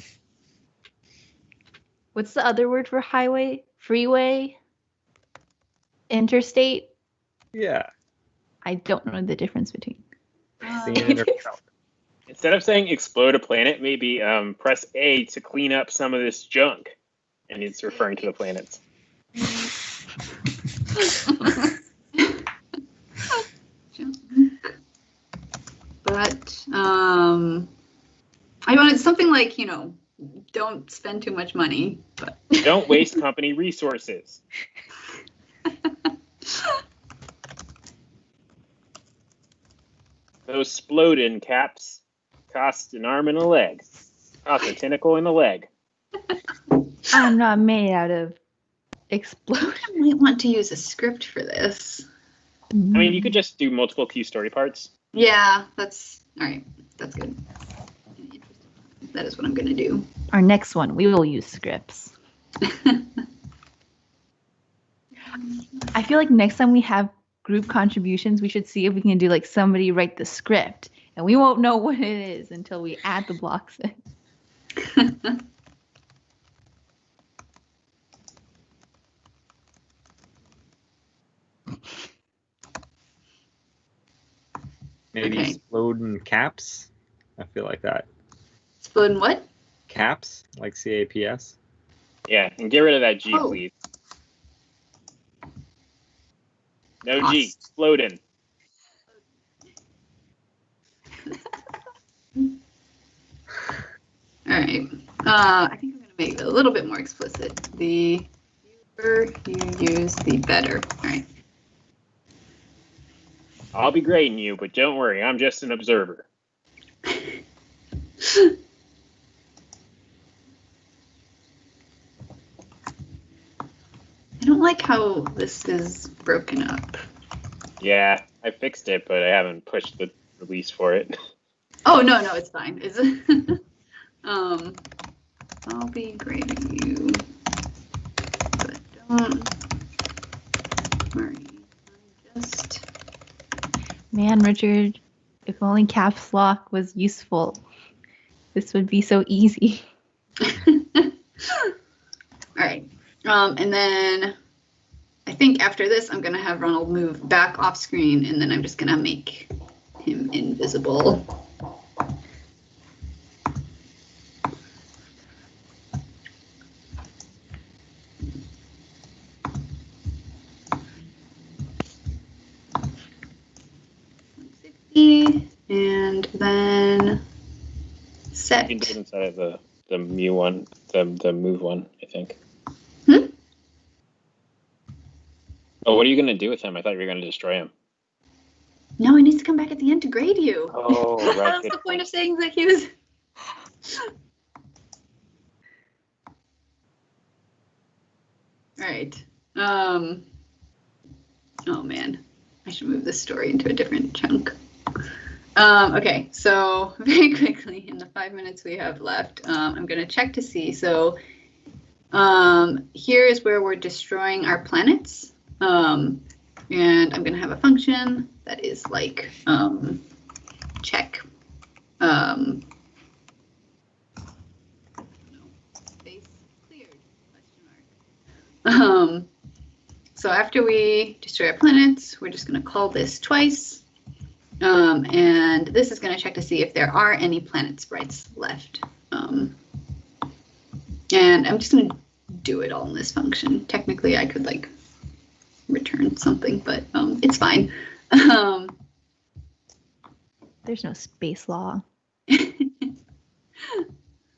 [SPEAKER 1] What's the other word for highway? Freeway? Interstate?
[SPEAKER 3] Yeah.
[SPEAKER 1] I don't know the difference between.
[SPEAKER 3] Seeing interstellar.
[SPEAKER 5] Instead of saying explode a planet, maybe press A to clean up some of this junk. And it's referring to the planets.
[SPEAKER 2] But I wanted something like, don't spend too much money. But
[SPEAKER 5] Don't waste company resources. Those splodin caps cost an arm and a leg. Cost a tentacle and a leg.
[SPEAKER 1] I'm not made out of explode.
[SPEAKER 2] I might want to use a script for this.
[SPEAKER 5] I mean, you could just do multiple key story parts.
[SPEAKER 2] Yeah, that's all right. That's good. That is what I'm going to do.
[SPEAKER 1] Our next one, we will use scripts. I feel like next time we have group contributions, we should see if we can do like somebody write the script, and we won't know what it is until we add the blocks in.
[SPEAKER 3] Maybe
[SPEAKER 2] Okay.
[SPEAKER 3] exploding caps. I feel like that.
[SPEAKER 2] Exploding what?
[SPEAKER 3] Caps, like CAPS.
[SPEAKER 5] Yeah, and get rid of that G,
[SPEAKER 2] Oh.
[SPEAKER 5] please. No G. Explodin.
[SPEAKER 2] All right. I think I'm going to make it a little bit more explicit. The fewer you use, the better. All right.
[SPEAKER 5] I'll be grading you, but don't worry, I'm just an observer.
[SPEAKER 2] I don't like how this is broken up.
[SPEAKER 5] Yeah, I fixed it, but I haven't pushed the release for it.
[SPEAKER 2] Oh, no, it's fine. It's I'll be grading you, but don't worry. I'm just
[SPEAKER 1] Man, Richard, if only caps lock was useful, this would be so easy.
[SPEAKER 2] all right. And then I think after this, I'm gonna have Ronald move back off screen, and then I'm just gonna make him invisible. And then set.
[SPEAKER 5] You can do it inside of the mu one, the move one, I think. Oh, what are you going to do with him? I thought you were going to destroy him.
[SPEAKER 2] No, he needs to come back at the end to grade you.
[SPEAKER 5] Oh, right.
[SPEAKER 2] That's the point of saying that he was. All right. Oh man, I should move this story into a different chunk. Okay, so very quickly in the 5 minutes we have left, I'm going to check to see. So here is where we're destroying our planets. And I'm going to have a function that is like check space cleared, question mark. So after we destroy our planets, we're just going to call this twice. And this is going to check to see if there are any planet sprites left. And I'm just going to do it all in this function. Technically, I could like return something, but it's fine.
[SPEAKER 1] There's no space law.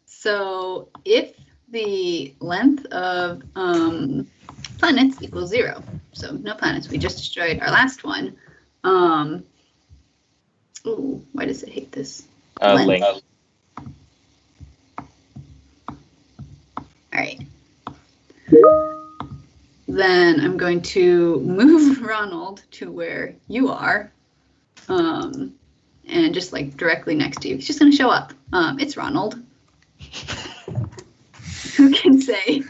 [SPEAKER 2] So if the length of planets equals 0, so no planets, we just destroyed our last one. Ooh, why does it hate this?
[SPEAKER 5] Length.
[SPEAKER 2] All right. then I'm going to move Ronald to where you are, and just like directly next to you. He's just going to show up. It's Ronald. Who can say?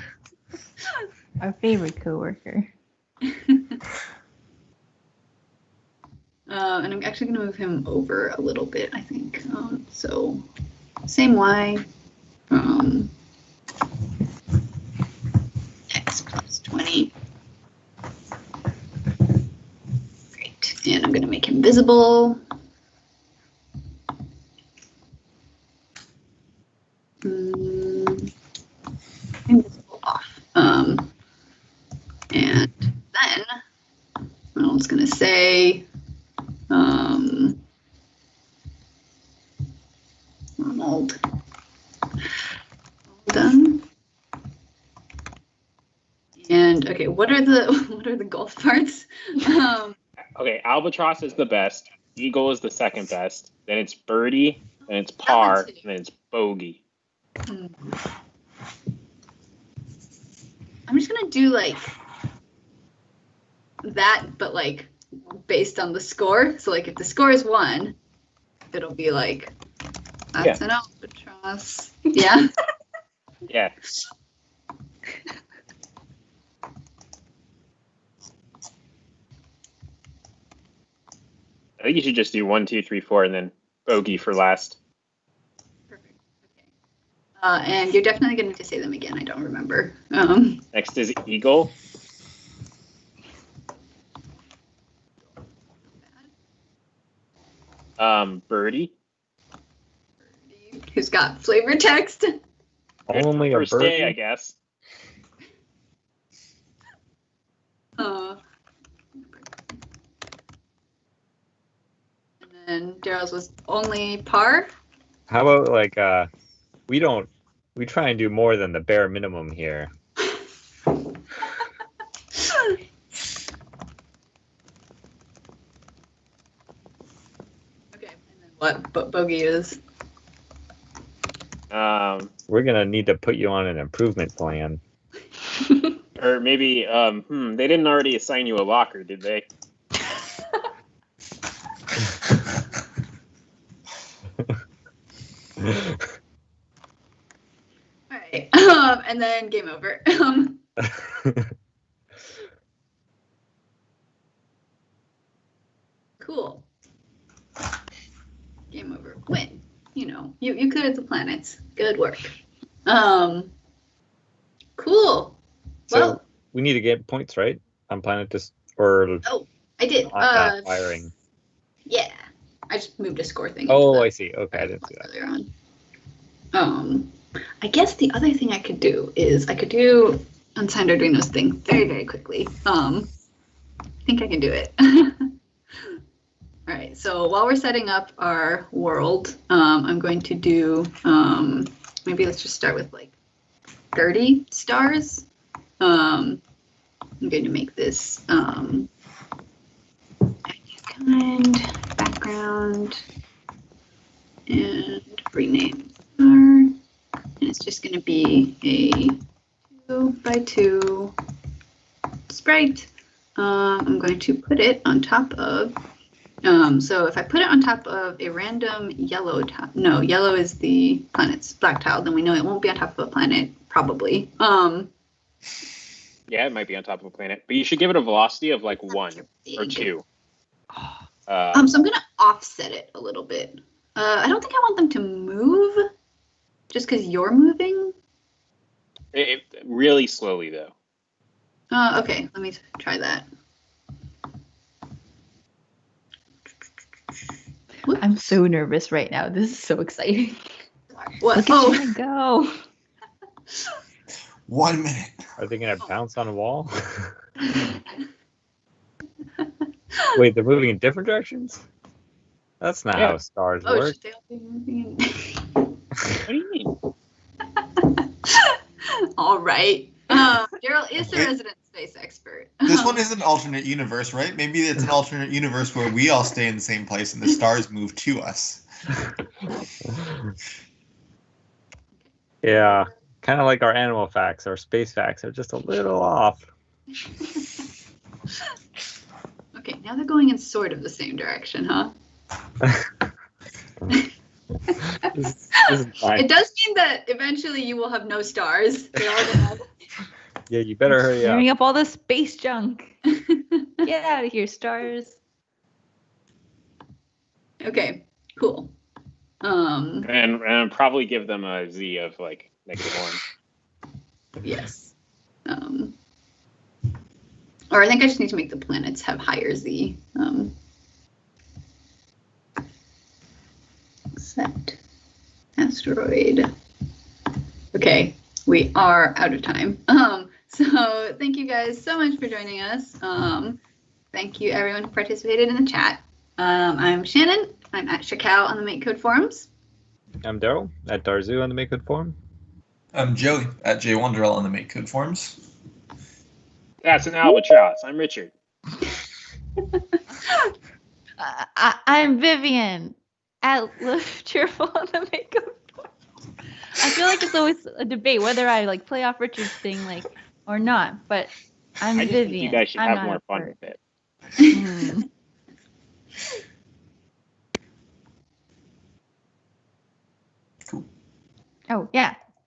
[SPEAKER 1] Our favorite coworker.
[SPEAKER 2] And I'm actually going to move him over a little bit, I think. So same Y. X plus 20. Great. And I'm going to make him visible. Invisible off. And then Ronald's going to say, Ronald, done. And okay, what are the golf parts?
[SPEAKER 5] Okay, albatross is the best. Eagle is the second best. Then it's birdie. Then it's par. And then it's bogey.
[SPEAKER 2] I'm just gonna do like that, but like based on the score. So like if the score is 1, it'll be like that's an albatross. Yeah.
[SPEAKER 5] Yeah. I think you should just do 1, 2, 3, 4, and then bogey for last.
[SPEAKER 2] Perfect. Okay. And you're definitely going to need to say them again. I don't remember.
[SPEAKER 5] Next is eagle. Birdie.
[SPEAKER 2] Who's got flavor text?
[SPEAKER 3] Only a
[SPEAKER 5] First
[SPEAKER 3] birdie.
[SPEAKER 5] day, I guess.
[SPEAKER 2] And then Daryl's was only par.
[SPEAKER 3] How about like we try and do more than the bare minimum here.
[SPEAKER 2] Okay, and then what bogey is?
[SPEAKER 3] We're gonna need to put you on an improvement plan.
[SPEAKER 5] Or maybe, they didn't already assign you a locker, did they?
[SPEAKER 2] All right, and then game over. Cool. Game over. Win. You know, you cleared the planets. Good work. Cool.
[SPEAKER 3] So
[SPEAKER 2] Well,
[SPEAKER 3] we need to get points, right? On planet or
[SPEAKER 2] oh, I did.
[SPEAKER 3] firing.
[SPEAKER 2] Yeah, I just moved a score thing.
[SPEAKER 3] Oh, I see. Okay, I didn't see that.
[SPEAKER 2] Earlier on. I guess the other thing I could do is I could do Unsigned Arduino's thing very, very quickly. I think I can do it. All right, so while we're setting up our world, I'm going to do, maybe let's just start with like 30 stars. I'm going to make this kind, background, and rename star. And it's just going to be a 2x2 sprite. I'm going to put it on top of, so if I put it on top of a random yellow tile, no, yellow is the planet's black tile, then we know it won't be on top of a planet, probably.
[SPEAKER 5] Yeah, it might be on top of a planet, but you should give it a velocity of like 1 or 2.
[SPEAKER 2] So I'm going to offset it a little bit. I don't think I want them to move just because you're moving.
[SPEAKER 5] Really slowly, though.
[SPEAKER 2] Okay, let me try that.
[SPEAKER 1] I'm so nervous right now. This is so exciting.
[SPEAKER 2] What?
[SPEAKER 1] Look at Shannon go.
[SPEAKER 4] 1 minute.
[SPEAKER 3] Are they gonna bounce on a wall? Wait, they're moving in different directions? That's not how stars work.
[SPEAKER 2] Should they all be moving in?
[SPEAKER 5] What do you mean?
[SPEAKER 2] All right. Daryl is the resident space expert.
[SPEAKER 4] This one is an alternate universe, right? Maybe it's an alternate universe where we all stay in the same place and the stars move to us.
[SPEAKER 3] Yeah, kind of like our animal facts, our space facts are just a little off.
[SPEAKER 2] Okay, now they're going in sort of the same direction, huh?
[SPEAKER 3] This is fine.
[SPEAKER 2] It does mean that eventually you will have no stars. They're all gonna
[SPEAKER 3] Yeah, you better hurry up.
[SPEAKER 1] Clearing up all the space junk. Get out of here, stars.
[SPEAKER 2] Okay, cool.
[SPEAKER 5] And probably give them a z of like -1.
[SPEAKER 2] Yes. Or I think I just need to make the planets have higher z. Set asteroid. Okay, we are out of time. So thank you guys so much for joining us. Thank you everyone who participated in the chat. I'm Shannon. I'm at Shakao on the MakeCode forums.
[SPEAKER 3] I'm Daryl at Darzu on the MakeCode forum.
[SPEAKER 4] I'm Joey at JWonderL on the MakeCode forums.
[SPEAKER 5] That's an albatross. I'm Richard.
[SPEAKER 1] I'm Vivian at Live Cheerful on the MakeCode forums. I feel like it's always a debate whether I like play off Richard's thing like or not, but I'm
[SPEAKER 5] I just
[SPEAKER 1] Vivian.
[SPEAKER 5] think you guys should
[SPEAKER 1] I'm
[SPEAKER 5] have
[SPEAKER 1] not
[SPEAKER 5] more
[SPEAKER 1] a
[SPEAKER 5] fun
[SPEAKER 1] bird.
[SPEAKER 5] with it.
[SPEAKER 1] Mm.
[SPEAKER 4] Cool.
[SPEAKER 1] Oh yeah,